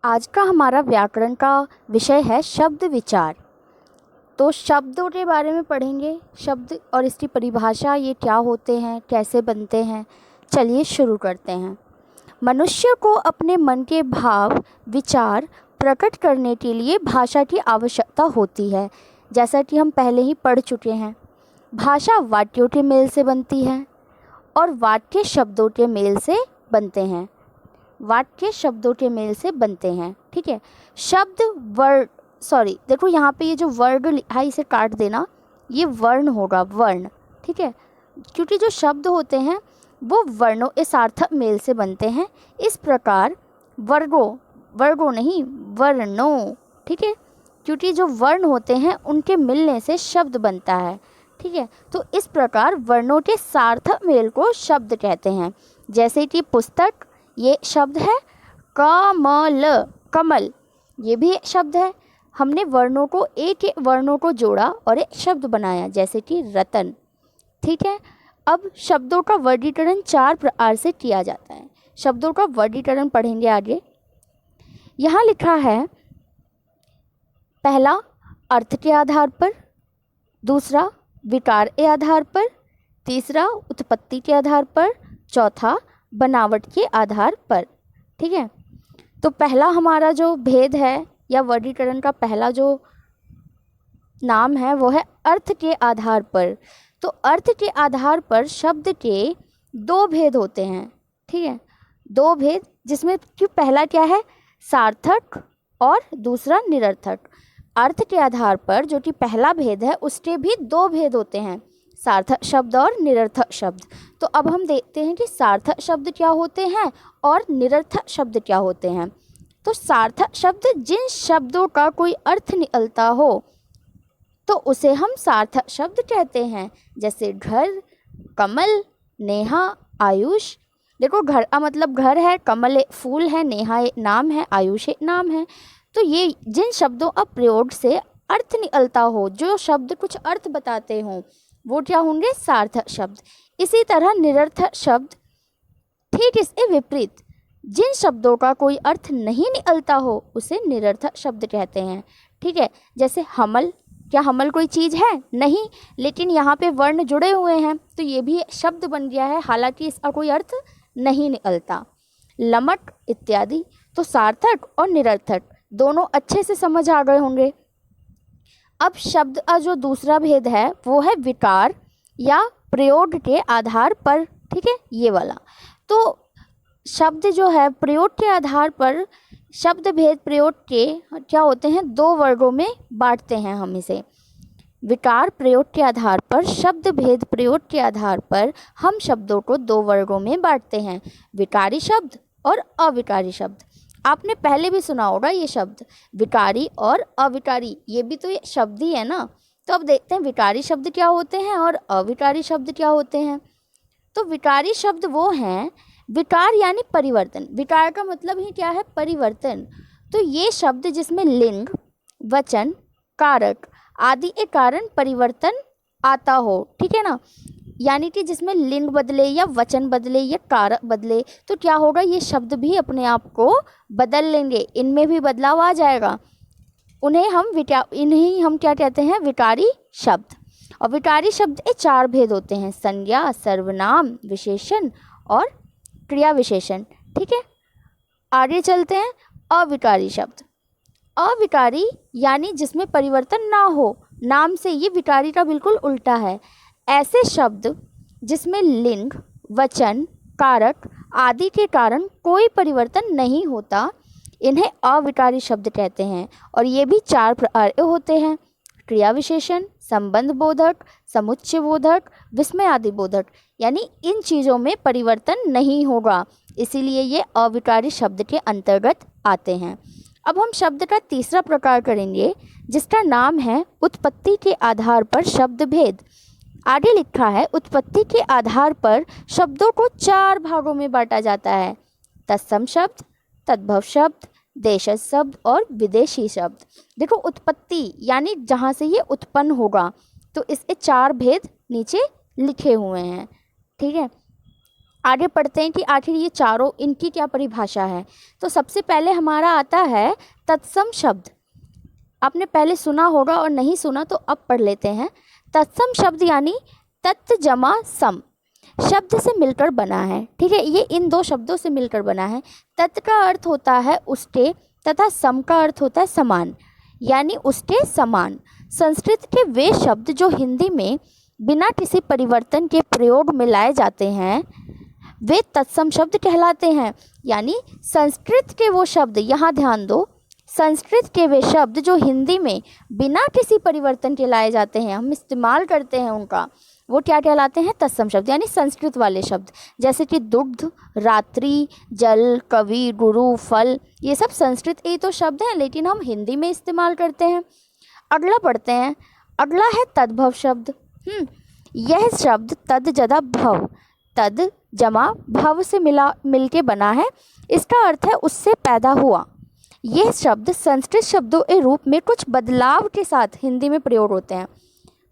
आज का हमारा व्याकरण का विषय है शब्द विचार। तो शब्दों के बारे में पढ़ेंगे, शब्द और इसकी परिभाषा, ये क्या होते हैं, कैसे बनते हैं। चलिए शुरू करते हैं। मनुष्य को अपने मन के भाव विचार प्रकट करने के लिए भाषा की आवश्यकता होती है। जैसा कि हम पहले ही पढ़ चुके हैं, भाषा वाक्यों के मेल से बनती है और वाक्य शब्दों के मेल से बनते हैं। वाक्य शब्दों के मेल से बनते हैं, ठीक है। शब्द वर्ड, सॉरी देखो यहाँ पे ये जो वर्ड लिखा है इसे काट देना, ये वर्ण होगा, वर्ण, ठीक है। क्योंकि जो शब्द होते हैं वो वर्णों के सार्थक मेल से बनते हैं। इस प्रकार वर्गों नहीं, वर्णों, ठीक है। क्योंकि जो वर्ण होते हैं उनके मिलने से शब्द बनता है, ठीक है। तो इस प्रकार वर्णों के सार्थक मेल को शब्द कहते हैं। जैसे कि पुस्तक, ये शब्द है। कमल, कमल, ये भी एक शब्द है। हमने वर्णों को एक वर्णों को जोड़ा और एक शब्द बनाया, जैसे कि रतन, ठीक है। अब शब्दों का वर्गीकरण 4 प्रकार से किया जाता है। शब्दों का वर्गीकरण पढ़ेंगे आगे। यहाँ लिखा है, पहला अर्थ के आधार पर, दूसरा विकार के आधार पर, तीसरा उत्पत्ति के आधार पर, चौथा बनावट के आधार पर, ठीक है। तो पहला हमारा जो भेद है या वर्गीकरण का पहला जो नाम है वो है अर्थ के आधार पर। तो अर्थ के आधार पर शब्द के 2 भेद होते हैं, ठीक है। 2 भेद, जिसमें कि पहला क्या है, सार्थक, और दूसरा निरर्थक। अर्थ के आधार पर जो कि पहला भेद है उसके भी 2 भेद होते हैं, सार्थक शब्द और निरर्थक शब्द। तो अब हम देखते हैं कि सार्थक शब्द क्या होते हैं और निरर्थक शब्द क्या होते हैं। तो सार्थक शब्द जिन शब्दों का कोई अर्थ निकलता हो तो उसे हम सार्थक शब्द कहते हैं। जैसे घर, कमल, नेहा, आयुष। देखो, घर का मतलब घर है, कमल एक फूल है, नेहा एक नाम है, आयुष एक नाम है। तो ये जिन शब्दों का प्रयोग से अर्थ निकलता हो, जो शब्द कुछ अर्थ बताते हों, वो क्या होंगे, सार्थक शब्द। इसी तरह निरर्थक शब्द ठीक इसके विपरीत, जिन शब्दों का कोई अर्थ नहीं निकलता हो उसे निरर्थक शब्द कहते हैं, ठीक है। जैसे हमल, क्या हमल कोई चीज़ है? नहीं, लेकिन यहाँ पे वर्ण जुड़े हुए हैं तो ये भी शब्द बन गया है, हालांकि इसका कोई अर्थ नहीं निकलता। लमक इत्यादि। तो सार्थक और निरर्थक दोनों अच्छे से समझ आ गए होंगे। अब शब्द का जो दूसरा भेद है वो है विकार या प्रयोग के आधार पर, ठीक है, ये वाला। तो शब्द जो है प्रयोग के आधार पर, शब्द भेद प्रयोग के क्या होते हैं, 2 वर्गों में बांटते हैं हम इसे। विकार प्रयोग के आधार पर, शब्द भेद प्रयोग के आधार पर हम शब्दों को 2 वर्गों में बांटते हैं, विकारी शब्द और अविकारी शब्द। आपने पहले भी सुना होगा ये शब्द, विकारी और अविकारी, ये भी तो ये शब्द ही है ना। तो अब देखते हैं विकारी शब्द क्या होते हैं और अविकारी शब्द क्या होते हैं। तो विकारी शब्द वो हैं, विकार यानी परिवर्तन। विकार का मतलब ही क्या है, परिवर्तन। तो ये शब्द जिसमें लिंग, वचन, कारक आदि के कारण परिवर्तन आता हो, ठीक है ना। यानी कि जिसमें लिंग बदले या वचन बदले या कारक बदले तो क्या होगा, ये शब्द भी अपने आप को बदल लेंगे, इनमें भी बदलाव आ जाएगा। इन्हें हम क्या कहते हैं, विकारी शब्द। और विकारी शब्द के 4 भेद होते हैं, संज्ञा, सर्वनाम, विशेषण और क्रिया विशेषण, ठीक है। आगे चलते हैं। अविकारी शब्द। अविकारी यानी जिसमें परिवर्तन ना हो, नाम से ये विकारी का बिल्कुल उल्टा है। ऐसे शब्द जिसमें लिंग, वचन, कारक आदि के कारण कोई परिवर्तन नहीं होता, इन्हें अविकारी शब्द कहते हैं। और ये भी 4 प्रकार के होते हैं, क्रिया विशेषण, संबंध बोधक, समुच्चय बोधक, विस्मय आदि बोधक। यानी इन चीज़ों में परिवर्तन नहीं होगा, इसीलिए ये अविकारी शब्द के अंतर्गत आते हैं। अब हम शब्द का तीसरा प्रकार करेंगे, जिसका नाम है उत्पत्ति के आधार पर शब्द भेद। आगे लिखा है, उत्पत्ति के आधार पर शब्दों को 4 भागों में बांटा जाता है, तत्सम शब्द, तद्भव शब्द, देशज शब्द और विदेशी शब्द। देखो, उत्पत्ति यानी जहाँ से ये उत्पन्न होगा, तो इसके 4 भेद नीचे लिखे हुए हैं, ठीक है। आगे पढ़ते हैं कि आखिर ये चारों इनकी क्या परिभाषा है। तो सबसे पहले हमारा आता है तत्सम शब्द। आपने पहले सुना होगा और नहीं सुना तो अब पढ़ लेते हैं। तत्सम शब्द यानी तत् जमा सम शब्द से मिलकर बना है। ठीक है, ये इन दो शब्दों से मिलकर बना है। तत् का अर्थ होता है उसके तथा सम का अर्थ होता है समान, यानी उसके समान। संस्कृत के वे शब्द जो हिंदी में बिना किसी परिवर्तन के प्रयोग में लाए जाते हैं वे तत्सम शब्द कहलाते हैं। यानी संस्कृत के वो शब्द, यहाँ ध्यान दो, संस्कृत के वे शब्द जो हिंदी में बिना किसी परिवर्तन के लाए जाते हैं, हम इस्तेमाल करते हैं उनका, वो क्या कहलाते हैं? तत्सम शब्द, यानी संस्कृत वाले शब्द। जैसे कि दुग्ध, रात्रि, जल, कवि, गुरु, फल, ये सब संस्कृत के तो शब्द हैं, लेकिन हम हिंदी में इस्तेमाल करते हैं। अगला पढ़ते हैं। अगला है तद्भव शब्द। यह शब्द तद जदा भव, तद जमा भव से मिलके बना है। इसका अर्थ है उससे पैदा हुआ। यह शब्द संस्कृत शब्दों के रूप में कुछ बदलाव के साथ हिंदी में प्रयोग होते हैं।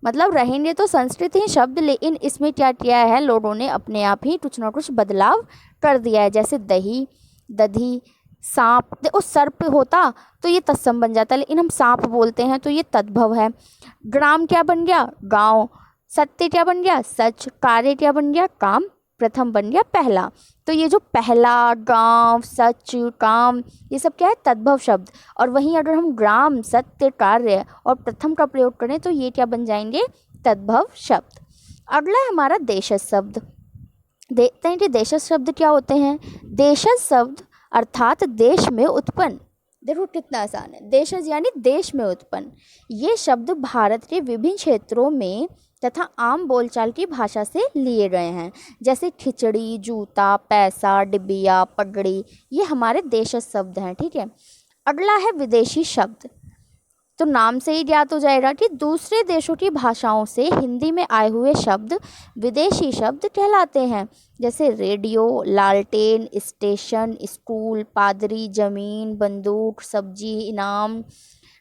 मतलब रहेंगे तो संस्कृत ही शब्द, लेकिन इसमें क्या किया है लोगों ने अपने आप ही कुछ ना कुछ बदलाव कर दिया है। जैसे दही, दधी, सांप, देखो सर्प होता तो ये तत्सम बन जाता, लेकिन हम सांप बोलते हैं तो ये तद्भव है। ग्राम क्या बन गया? गांव। सत्य क्या बन गया? सच। कार्य क्या बन गया? काम। प्रथम बन गया पहला। तो ये जो पहला, गांव, सच, काम, ये सब क्या है? तद्भव शब्द। और वहीं अगर हम ग्राम, सत्य, कार्य और प्रथम का प्रयोग करें तो ये क्या बन जाएंगे? तद्भव शब्द। अगला है हमारा देशज शब्द। देखते हैं कि देशज शब्द क्या होते हैं। देशज शब्द अर्थात देश में उत्पन्न। देखो कितना आसान है, देशज यानी देश में उत्पन्न। ये शब्द भारत के विभिन्न क्षेत्रों में तथा आम बोलचाल की भाषा से लिए गए हैं। जैसे खिचड़ी, जूता, पैसा, डिबिया, पगड़ी, ये हमारे देशज शब्द हैं। ठीक है। अगला है विदेशी शब्द। तो नाम से ही ज्ञात हो जाएगा कि दूसरे देशों की भाषाओं से हिंदी में आए हुए शब्द विदेशी शब्द कहलाते हैं। जैसे रेडियो, लालटेन, स्टेशन, स्कूल, पादरी, जमीन, बंदूक, सब्जी, इनाम,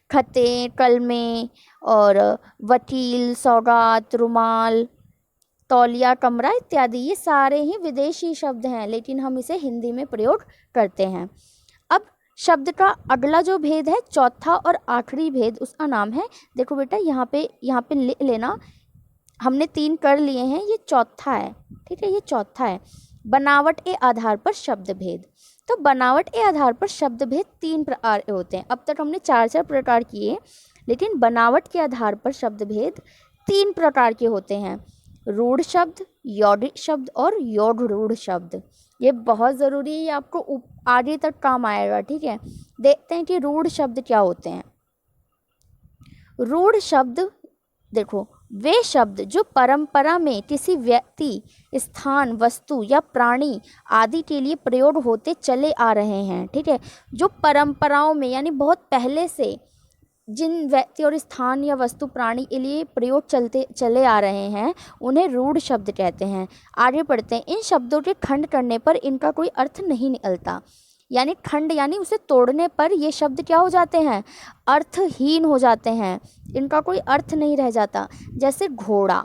खतें, कलमे और वकील, सौगात, रुमाल, तौलिया, कमरा इत्यादि, ये सारे ही विदेशी शब्द हैं, लेकिन हम इसे हिंदी में प्रयोग करते हैं। अब शब्द का अगला जो भेद है, चौथा और आखिरी भेद, उसका नाम है, देखो बेटा यहाँ पे लिख लेना, हमने 3 कर लिए हैं, ये चौथा है। ठीक है, ये चौथा है। बनावट के आधार पर शब्द भेद। तो बनावट के आधार पर शब्द भेद 3 प्रकार के होते हैं। अब तक हमने 4 प्रकार किए, लेकिन बनावट के आधार पर शब्द भेद 3 प्रकार के होते हैं। रूढ़ शब्द, यौगिक शब्द और योग रूढ़ शब्द। ये बहुत ज़रूरी है, ये आपको आगे तक काम आएगा। ठीक है, देखते हैं कि रूढ़ शब्द क्या होते हैं। रूढ़ शब्द देखो, वे शब्द जो परंपरा में किसी व्यक्ति, स्थान, वस्तु या प्राणी आदि के लिए प्रयोग होते चले आ रहे हैं। ठीक है, जो परंपराओं में यानी बहुत पहले से जिन व्यक्ति और स्थान या वस्तु, प्राणी के लिए प्रयोग चलते चले आ रहे हैं, उन्हें रूढ़ शब्द कहते हैं। आगे पढ़ते हैं। इन शब्दों के खंड करने पर इनका कोई अर्थ नहीं निकलता। यानी खंड यानी उसे तोड़ने पर ये शब्द क्या हो जाते हैं? अर्थहीन हो जाते हैं, इनका कोई अर्थ नहीं रह जाता। जैसे घोड़ा,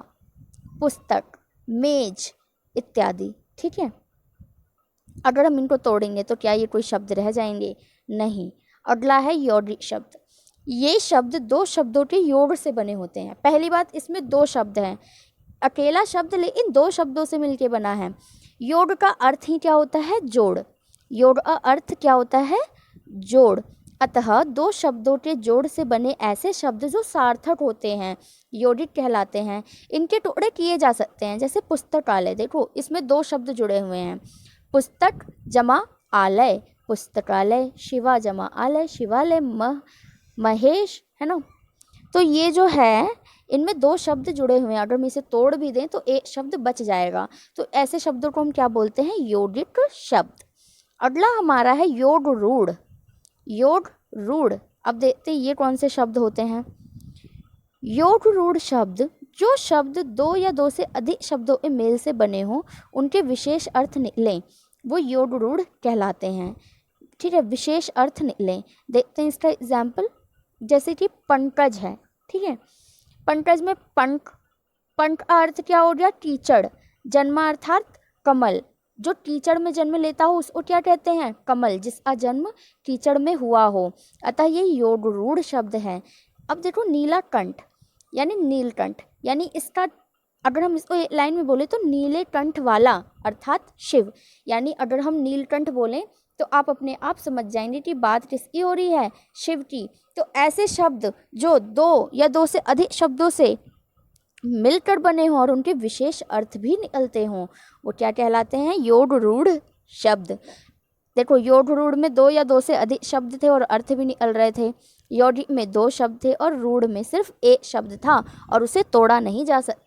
पुस्तक, मेज इत्यादि। ठीक है, अगर हम इनको तोड़ेंगे तो क्या ये कोई शब्द रह जाएंगे? नहीं। अगला है यौगिक शब्द। ये शब्द 2 शब्दों के योग से बने होते हैं। पहली बात, इसमें 2 शब्द हैं, अकेला शब्द लेकिन 2 शब्दों से मिलके बना है। योग का अर्थ ही क्या होता है? जोड़। योग का अर्थ क्या होता है? जोड़। अतः 2 शब्दों के जोड़ से बने ऐसे शब्द जो सार्थक होते हैं यौगिक कहलाते हैं। इनके टुकड़े किए जा सकते हैं। जैसे पुस्तकालय, देखो इसमें 2 शब्द जुड़े हुए हैं, पुस्तक जमा आलय, पुस्तकालय। शिवा जमा आलय, शिवालय। महेश, है ना। तो ये जो है, इनमें 2 शब्द जुड़े हुए हैं, अगर हम इसे तोड़ भी दें तो एक शब्द बच जाएगा। तो ऐसे शब्दों को हम क्या बोलते हैं? यौगिक शब्द। अगला हमारा है योग रूढ़। योग रूढ़, अब देखते हैं ये कौन से शब्द होते हैं। योग रूढ़ शब्द, जो शब्द 2 या 2 से अधिक शब्दों के मेल से बने हों, उनके विशेष अर्थ निकलें, वो योग रूढ़ कहलाते हैं। ठीक है, विशेष अर्थ निकलें। देखते हैं इसका एग्जाम्पल। जैसे कि पंकज है। ठीक है, पंकज में पंक, पंक का अर्थ क्या हो गया? कीचड़। जन्मा अर्थात कमल, जो कीचड़ में जन्म लेता हो उसको क्या कहते हैं? कमल, जिसका जन्म कीचड़ में हुआ हो। अतः ये योड रूढ़ शब्द है। अब देखो नीलाकंठ यानी नीलकंठ, यानी इसका अगर हम इसको एक लाइन में बोले तो नीले कंठ वाला अर्थात शिव। यानी अगर हम नीलकंठ बोलें तो आप अपने आप समझ जाएंगे कि बात किसकी हो रही है? शिव की। तो ऐसे शब्द जो दो या दो से अधिक शब्दों से मिलकर बने हों और उनके विशेष अर्थ भी निकलते हों, वो क्या कहलाते हैं? योड रूढ़ शब्द। देखो योड रूढ़ में दो या दो से अधिक शब्द थे और अर्थ भी निकल रहे थे। योड में दो शब्द थे और रूढ़ में सिर्फ एक शब्द था और उसे तोड़ा नहीं जा सकता।